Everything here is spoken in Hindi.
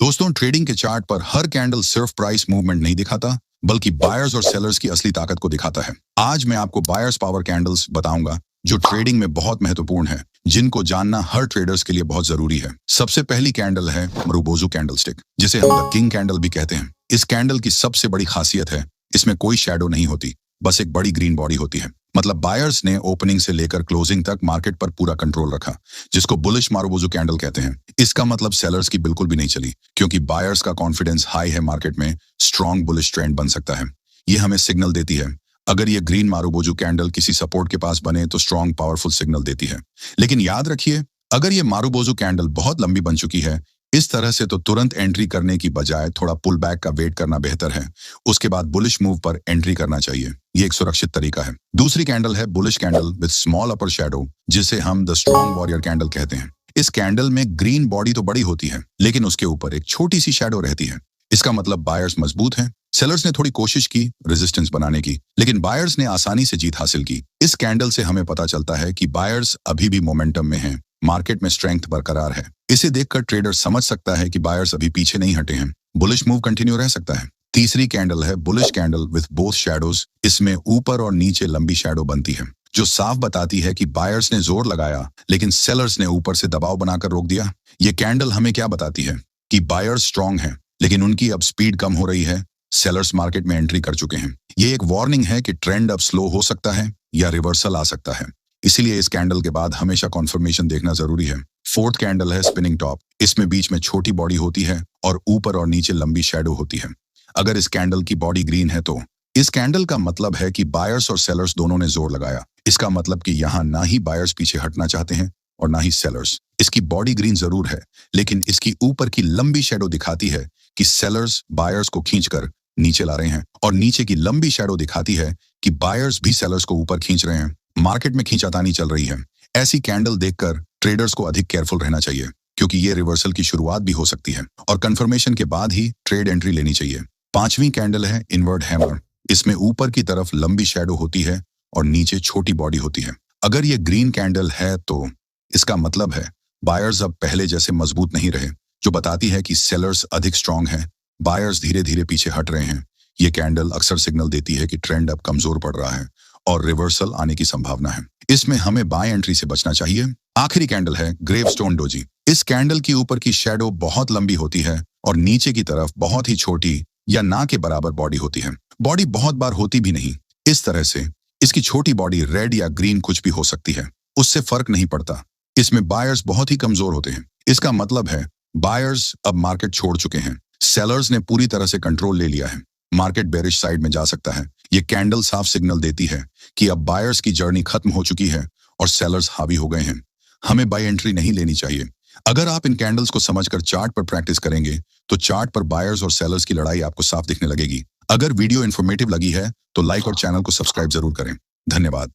दोस्तों, ट्रेडिंग के चार्ट पर हर कैंडल सिर्फ प्राइस मूवमेंट नहीं दिखाता, बल्कि बायर्स और सेलर्स की असली ताकत को दिखाता है। आज मैं आपको बायर्स पावर कैंडल्स बताऊंगा जो ट्रेडिंग में बहुत महत्वपूर्ण है, जिनको जानना हर ट्रेडर्स के लिए बहुत जरूरी है। सबसे पहली कैंडल है मारुबोजू कैंडलस्टिक, जिसे हम द किंग कैंडल भी कहते हैं। इस कैंडल की सबसे बड़ी खासियत है इसमें कोई शैडो नहीं होती, बस एक बड़ी ग्रीन बॉडी होती है। मतलब बायर्स ने ओपनिंग से लेकर क्लोजिंग तक मार्केट पर पूरा कंट्रोल रखा, जिसको बुलिश मारुबोजू कैंडल कहते हैं। इसका मतलब सेलर्स की बिल्कुल भी नहीं चली, क्योंकि बायर्स का कॉन्फिडेंस हाई है, मार्केट में स्ट्रॉन्ग बुलिश ट्रेंड बन सकता है। ये हमें सिग्नल देती है। अगर ये ग्रीन मारुबोजू कैंडल किसी सपोर्ट के पास बने तो स्ट्रॉन्ग पावरफुल सिग्नल देती है। लेकिन याद रखिए, अगर ये मारुबोजू कैंडल बहुत लंबी बन चुकी है इस तरह से, तो तुरंत एंट्री करने की बजाय थोड़ा पुल बैक का वेट करना बेहतर है। उसके बाद बुलिश मूव पर एंट्री करना चाहिए। ये एक सुरक्षित तरीका है। दूसरी कैंडल है bullish candle with small upper shadow, जिसे हम द स्ट्रॉन्ग वॉरियर कैंडल कहते हैं। इस कैंडल में ग्रीन बॉडी तो बड़ी होती है, लेकिन उसके ऊपर एक छोटी सी शैडो रहती है। इसका मतलब बायर्स मजबूत हैं। सेलर्स ने थोड़ी कोशिश की रेजिस्टेंस बनाने की, लेकिन बायर्स ने आसानी से जीत हासिल की। इस कैंडल से हमें पता चलता है कि बायर्स अभी भी मोमेंटम में हैं, मार्केट में स्ट्रेंथ बरकरार है। इसे देखकर ट्रेडर समझ सकता है कि बायर्स अभी पीछे नहीं हटे हैं, बुलिश मूव कंटिन्यू रह सकता है। तीसरी कैंडल है bullish candle with both shadows. इसमें ऊपर और नीचे लंबी शैडो बनती है, जो साफ बताती है कि बायर्स ने जोर लगाया, लेकिन सेलर्स ने ऊपर से दबाव बनाकर रोक दिया। ये कैंडल हमें क्या बताती है कि बायर्स स्ट्रॉन्ग हैं, लेकिन उनकी अब स्पीड कम हो रही है। सेलर्स मार्केट में एंट्री कर चुके हैं। ये एक वार्निंग है कि ट्रेंड अब स्लो हो सकता है या रिवर्सल आ सकता है। इसीलिए इस कैंडल के बाद हमेशा कॉन्फर्मेशन देखना जरूरी है। फोर्थ कैंडल है स्पिनिंग टॉप। इसमें बीच में छोटी बॉडी होती है और ऊपर और नीचे लंबी शैडो होती है। अगर इस कैंडल की बॉडी ग्रीन है तो इस कैंडल का मतलब है कि बायर्स और सेलर्स दोनों ने जोर लगाया। इसका मतलब कि यहाँ ना ही बायर्स पीछे हटना चाहते हैं और ना ही सेलर्स। इसकी बॉडी ग्रीन जरूर है, लेकिन इसकी ऊपर की लंबी शैडो दिखाती है कि सेलर्स बायर्स को खींचकर नीचे ला रहे हैं, और नीचे की लंबी शैडो दिखाती है कि बायर्स भी सेलर्स को ऊपर खींच रहे हैं। मार्केट में खींचातानी चल रही है। ऐसी कैंडल देखकर ट्रेडर्स को अधिक केयरफुल रहना चाहिए, क्योंकि ये रिवर्सल की शुरुआत भी हो सकती है और कंफर्मेशन के बाद ही ट्रेड एंट्री लेनी चाहिए। पांचवी कैंडल है इनवर्ट हैमर। इसमें ऊपर की तरफ लंबी शैडो होती है और नीचे छोटी बॉडी होती है। अगर ये ग्रीन कैंडल है तो इसका मतलब है बायर्स अब पहले जैसे मजबूत नहीं रहे, जो बताती है कि सेलर्स अधिक स्ट्रांग हैं। बायर्स धीरे धीरे पीछे हट रहे हैं। ये कैंडल अक्सर सिग्नल देती है कि ट्रेंड अब कमजोर पड़ रहा है और रिवर्सल आने की संभावना है। इसमें हमें बाय एंट्री से बचना चाहिए। आखिरी कैंडल है ग्रेवस्टोन डोजी। इस कैंडल की ऊपर की शैडो बहुत लंबी होती है और नीचे की तरफ बहुत ही छोटी या ना के बराबर बॉडी होती है। बॉडी बहुत बार होती भी नहीं। इस तरह से इसकी छोटी बॉडी रेड या ग्रीन कुछ भी हो सकती है, उससे फर्क नहीं पड़ता। इसमें बायर्स बहुत ही कमजोर होते हैं। इसका मतलब है बायर्स अब मार्केट छोड़ चुके हैं। सेलर्स ने पूरी तरह से कंट्रोल ले लिया है। मार्केट बेरिश साइड में जा सकता है। ये कैंडल साफ सिग्नल देती है कि अब बायर्स की जर्नी खत्म हो चुकी है और सेलर्स हावी हो गए हैं। हमें बाय एंट्री नहीं लेनी चाहिए। अगर आप इन कैंडल्स को समझकर चार्ट पर प्रैक्टिस करेंगे तो चार्ट पर बायर्स और सेलर्स की लड़ाई आपको साफ दिखने लगेगी। अगर वीडियो इन्फॉर्मेटिव लगी है तो लाइक और चैनल को सब्सक्राइब जरूर करें। धन्यवाद।